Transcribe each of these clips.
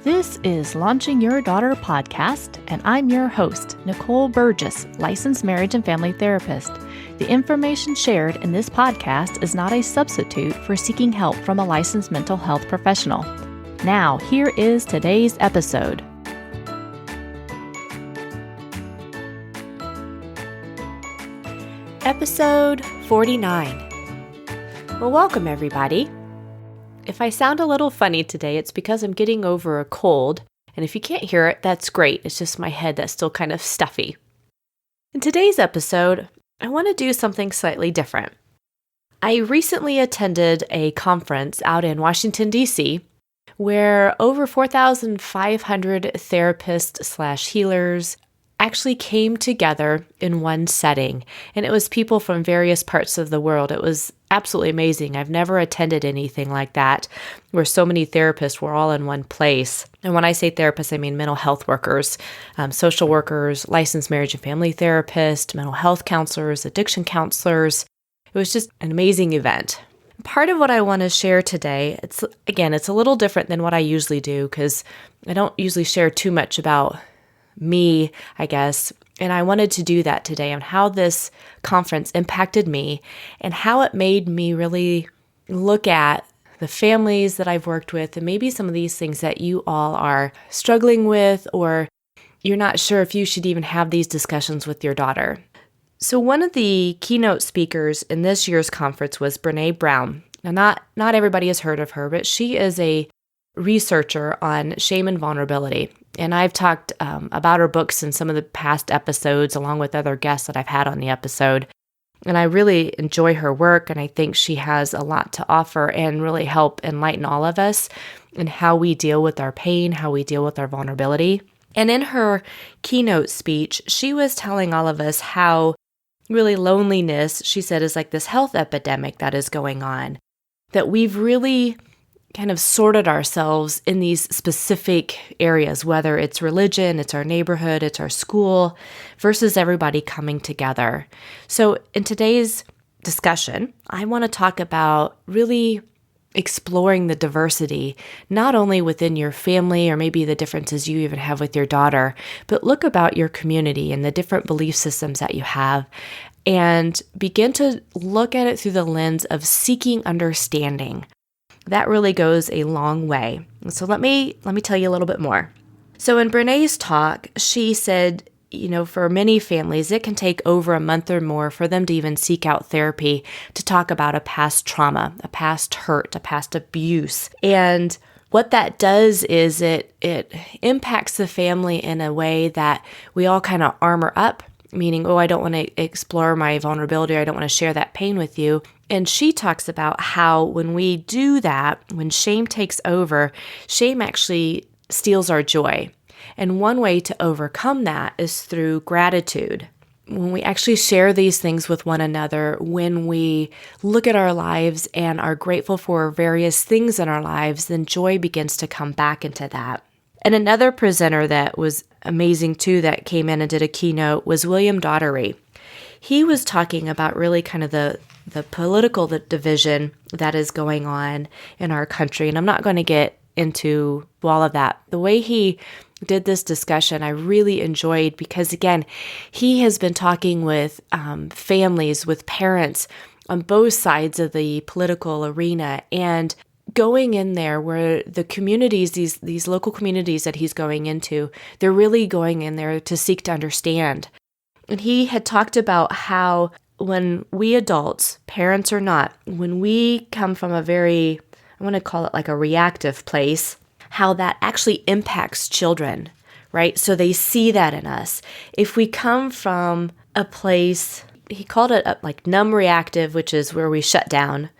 This is Launching Your Daughter podcast, and I'm your host, Nicole Burgess, licensed marriage and family therapist. The information shared in this podcast is not a substitute for seeking help from a licensed mental health professional. Now, here is today's episode. Episode 49. Well, welcome everybody. If I sound a little funny today, it's because I'm getting over a cold, and if you can't hear it, that's great. It's just my head that's still kind of stuffy. In today's episode, I want to do something slightly different. I recently attended a conference out in Washington D.C. where over 4,500 therapists/healers actually came together in one setting, and it was people from various parts of the world. It was absolutely amazing. I've never attended anything like that, where so many therapists were all in one place. And when I say therapists, I mean mental health workers, social workers, licensed marriage and family therapists, mental health counselors, addiction counselors. It was just an amazing event. Part of what I want to share today, it's a little different than what I usually do because I don't usually share too much about me, I guess. And I wanted to do that today on how this conference impacted me and how it made me really look at the families that I've worked with and maybe some of these things that you all are struggling with, or you're not sure if you should even have these discussions with your daughter. So one of the keynote speakers in this year's conference was Brene Brown. Now, not everybody has heard of her, but she is a researcher on shame and vulnerability. And I've talked about her books in some of the past episodes, along with other guests that I've had on the episode. And I really enjoy her work, and I think she has a lot to offer and really help enlighten all of us in how we deal with our pain, how we deal with our vulnerability. And in her keynote speech, she was telling all of us how really loneliness, she said, is like this health epidemic that is going on, that we've really kind of sorted ourselves in these specific areas, whether it's religion, it's our neighborhood, it's our school, versus everybody coming together. So in today's discussion, I want to talk about really exploring the diversity, not only within your family or maybe the differences you even have with your daughter, but look about your community and the different belief systems that you have and begin to look at it through the lens of seeking understanding. That really goes a long way. So let me tell you a little bit more. So in Brene's talk, she said, for many families, it can take over a month or more for them to even seek out therapy to talk about a past trauma, a past hurt, a past abuse. And what that does is it impacts the family in a way that we all kind of armor up, meaning, I don't want to explore my vulnerability, or I don't want to share that pain with you. And she talks about how when we do that, when shame takes over, shame actually steals our joy. And one way to overcome that is through gratitude. When we actually share these things with one another, when we look at our lives and are grateful for various things in our lives, then joy begins to come back into that. And another presenter that was amazing too that came in and did a keynote was William Daugherty. He was talking about really kind of the political division that is going on in our country. And I'm not going to get into all of that. The way he did this discussion, I really enjoyed because, again, he has been talking with families, with parents on both sides of the political arena, and going in there where the communities, these local communities that he's going into, they're really going in there to seek to understand. And he had talked about how when we adults, parents or not, when we come from a very, I want to call it like a reactive place, how that actually impacts children, right? So they see that in us. If we come from a place, he called it like numb reactive, which is where we shut down.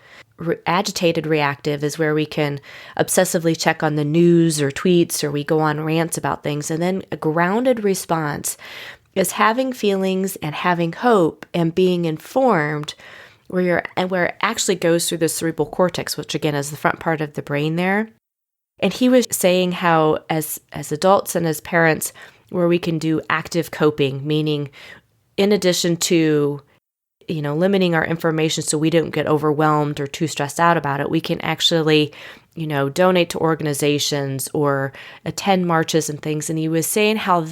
Agitated reactive is where we can obsessively check on the news or tweets, or we go on rants about things. And then a grounded response is having feelings and having hope and being informed, where it actually goes through the cerebral cortex, which again is the front part of the brain there. And he was saying how as adults and as parents, where we can do active coping, meaning in addition to limiting our information so we don't get overwhelmed or too stressed out about it, we can actually donate to organizations or attend marches and things. And he was saying how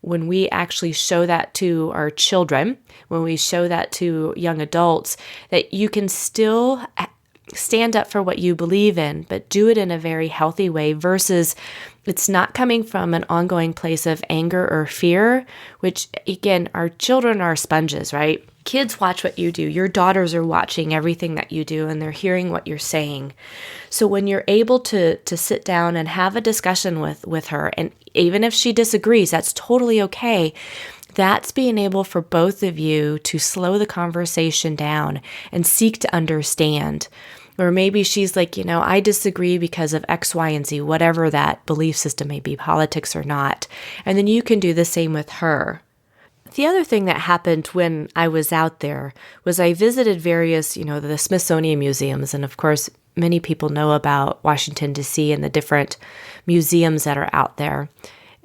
when we actually show that to our children, when we show that to young adults, that you can still stand up for what you believe in, but do it in a very healthy way versus it's not coming from an ongoing place of anger or fear, which again, our children are sponges, right? Kids watch what you do. Your daughters are watching everything that you do and they're hearing what you're saying. So when you're able to sit down and have a discussion with her, and even if she disagrees, that's totally okay. That's being able for both of you to slow the conversation down and seek to understand. Or maybe she's like, I disagree because of X, Y, and Z, whatever that belief system may be, politics or not. And then you can do the same with her. The other thing that happened when I was out there was I visited various, the Smithsonian museums. And of course, many people know about Washington, D.C. and the different museums that are out there.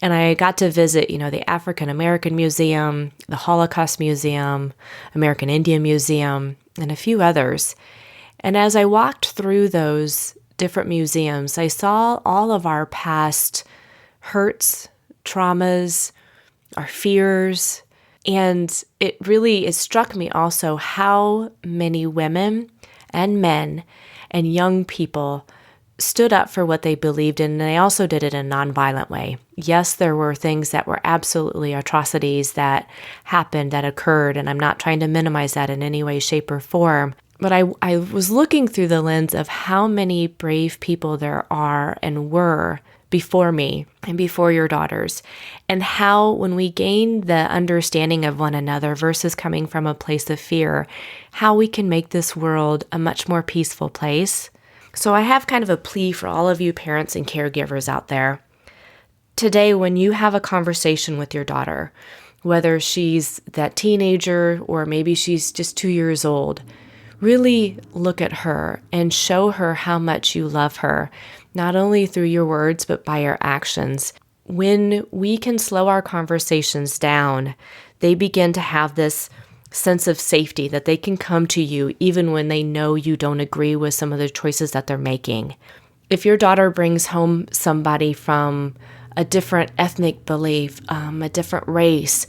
And I got to visit, the African American Museum, the Holocaust Museum, American Indian Museum, and a few others. And as I walked through those different museums, I saw all of our past hurts, traumas, our fears, and it struck me also how many women and men and young people stood up for what they believed in, and they also did it in a nonviolent way. Yes, there were things that were absolutely atrocities that happened, that occurred, and I'm not trying to minimize that in any way, shape, or form. But I was looking through the lens of how many brave people there are and were before me and before your daughters, and how when we gain the understanding of one another versus coming from a place of fear, how we can make this world a much more peaceful place. So I have kind of a plea for all of you parents and caregivers out there. Today, when you have a conversation with your daughter, whether she's that teenager or maybe she's just 2 years old, really look at her and show her how much you love her, not only through your words, but by your actions. When we can slow our conversations down, they begin to have this sense of safety that they can come to you even when they know you don't agree with some of the choices that they're making. If your daughter brings home somebody from a different ethnic belief, a different race,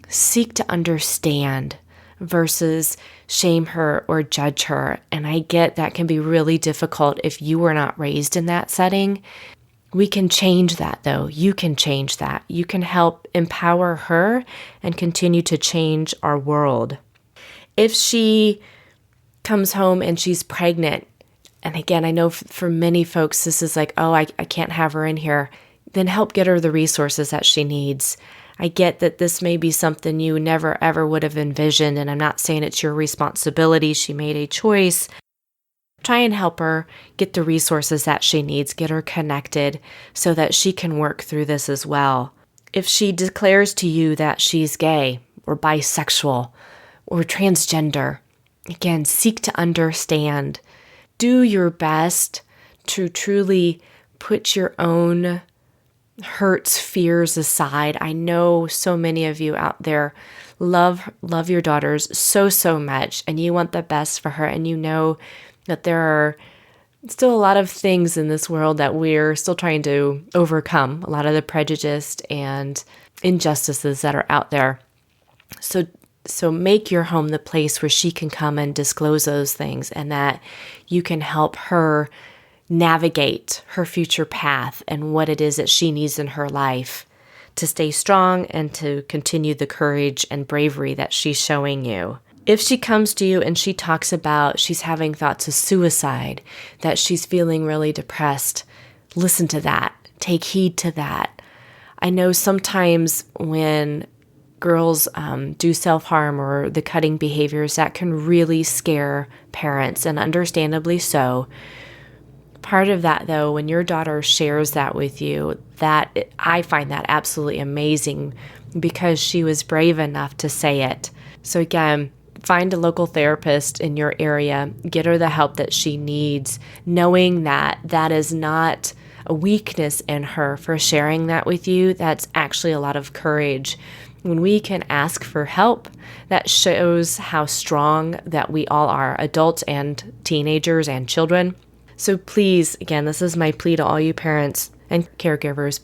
seek to understand versus shame her or judge her. And I get that can be really difficult if you were not raised in that setting. We can change that though. You can change that. You can help empower her and continue to change our world. If she comes home and she's pregnant, and again, I know for many folks, this is like, I can't have her in here, then help get her the resources that she needs. I get that this may be something you never ever would have envisioned, and I'm not saying it's your responsibility. She made a choice. Try and help her get the resources that she needs, get her connected so that she can work through this as well. If she declares to you that she's gay or bisexual or transgender, again, seek to understand. Do your best to truly put your own hurts, fears aside. I know so many of you out there love your daughters so much, and you want the best for her, and you know that there are still a lot of things in this world that we're still trying to overcome, a lot of the prejudice and injustices that are out there. So make your home the place where she can come and disclose those things, and that you can help her navigate her future path and what it is that she needs in her life to stay strong and to continue the courage and bravery that she's showing you. If she comes to you and she talks about she's having thoughts of suicide, that she's feeling really depressed, listen to that. Take heed to that. I know sometimes when girls do self-harm or the cutting behaviors, that can really scare parents, and understandably so. Part of that, though, when your daughter shares that with you, I find that absolutely amazing because she was brave enough to say it. So again, find a local therapist in your area, get her the help that she needs, knowing that that is not a weakness in her for sharing that with you. That's actually a lot of courage. When we can ask for help, that shows how strong that we all are, adults and teenagers and children. So please, again, this is my plea to all you parents and caregivers,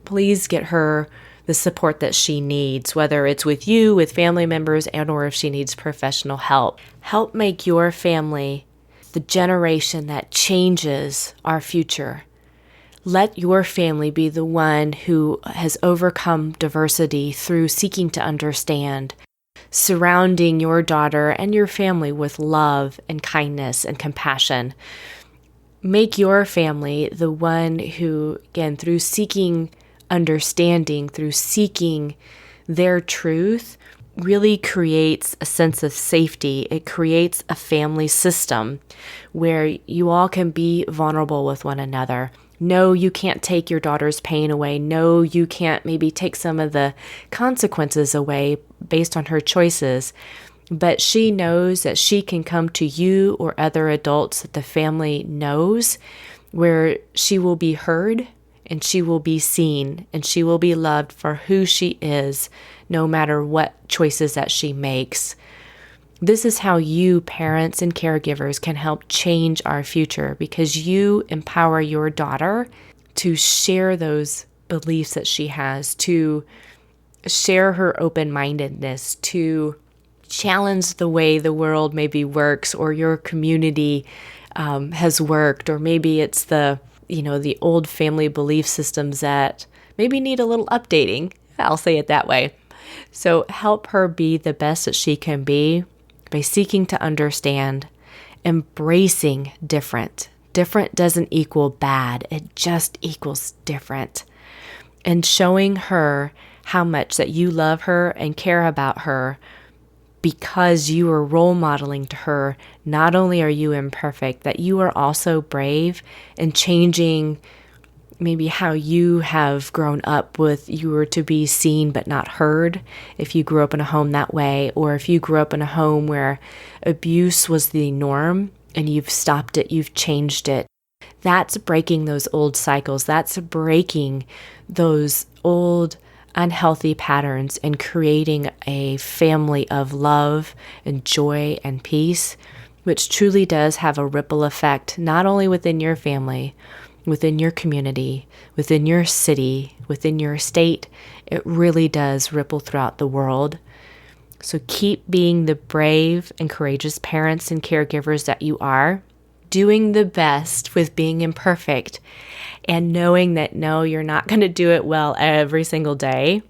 please get her the support that she needs, whether it's with you, with family members, and or if she needs professional help. Help make your family the generation that changes our future. Let your family be the one who has overcome diversity through seeking to understand, surrounding your daughter and your family with love and kindness and compassion. Make your family the one who, again, through seeking understanding, through seeking their truth, really creates a sense of safety. It creates a family system where you all can be vulnerable with one another. No, you can't take your daughter's pain away. No, you can't maybe take some of the consequences away based on her choices. But she knows that she can come to you or other adults that the family knows, where she will be heard and she will be seen and she will be loved for who she is, no matter what choices that she makes. This is how you, parents and caregivers, can help change our future, because you empower your daughter to share those beliefs that she has, to share her open-mindedness, to challenge the way the world maybe works or your community has worked, or maybe it's the old family belief systems that maybe need a little updating. I'll say it that way. So help her be the best that she can be by seeking to understand, embracing different. Different doesn't equal bad. It just equals different. And showing her how much that you love her and care about her, because you are role modeling to her, not only are you imperfect, that you are also brave and changing maybe how you have grown up with, you were to be seen but not heard, if you grew up in a home that way, or if you grew up in a home where abuse was the norm and you've stopped it, you've changed it. That's breaking those old cycles. That's breaking those old unhealthy patterns and creating a family of love and joy and peace, which truly does have a ripple effect, not only within your family, within your community, within your city, within your state. It really does ripple throughout the world. So keep being the brave and courageous parents and caregivers that you are, doing the best with being imperfect, and knowing that no, you're not going to do it well every single day,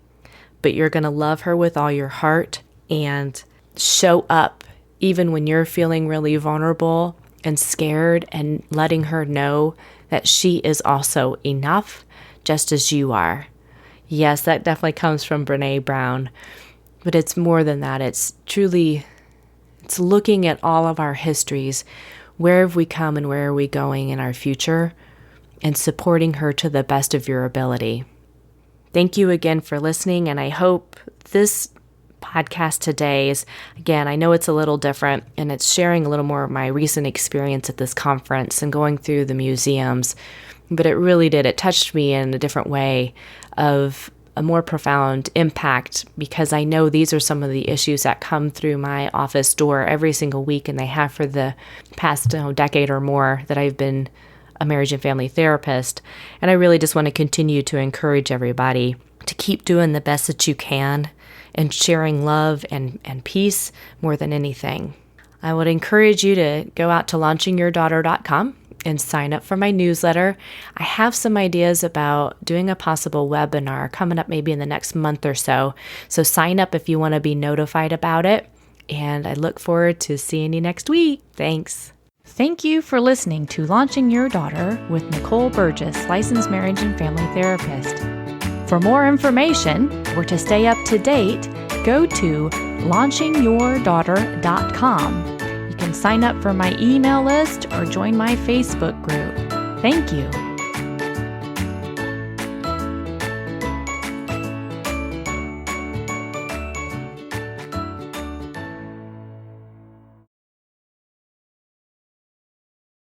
but you're going to love her with all your heart and show up even when you're feeling really vulnerable and scared, and letting her know that she is also enough, just as you are. Yes, that definitely comes from Brené Brown, but it's more than that. It's looking at all of our histories. Where have we come and where are we going in our future? And supporting her to the best of your ability. Thank you again for listening, and I hope this podcast today is, again, I know it's a little different, and it's sharing a little more of my recent experience at this conference and going through the museums, but it touched me in a different way, of a more profound impact, because I know these are some of the issues that come through my office door every single week, and they have for the past decade or more that I've been a marriage and family therapist. And I really just want to continue to encourage everybody to keep doing the best that you can and sharing love and peace more than anything. I would encourage you to go out to launchingyourdaughter.com and sign up for my newsletter. I have some ideas about doing a possible webinar coming up maybe in the next month or so. So sign up if you want to be notified about it. And I look forward to seeing you next week. Thanks. Thank you for listening to Launching Your Daughter with Nicole Burgess, licensed marriage and family therapist. For more information or to stay up to date, go to launchingyourdaughter.com. You can sign up for my email list or join my Facebook group. Thank you.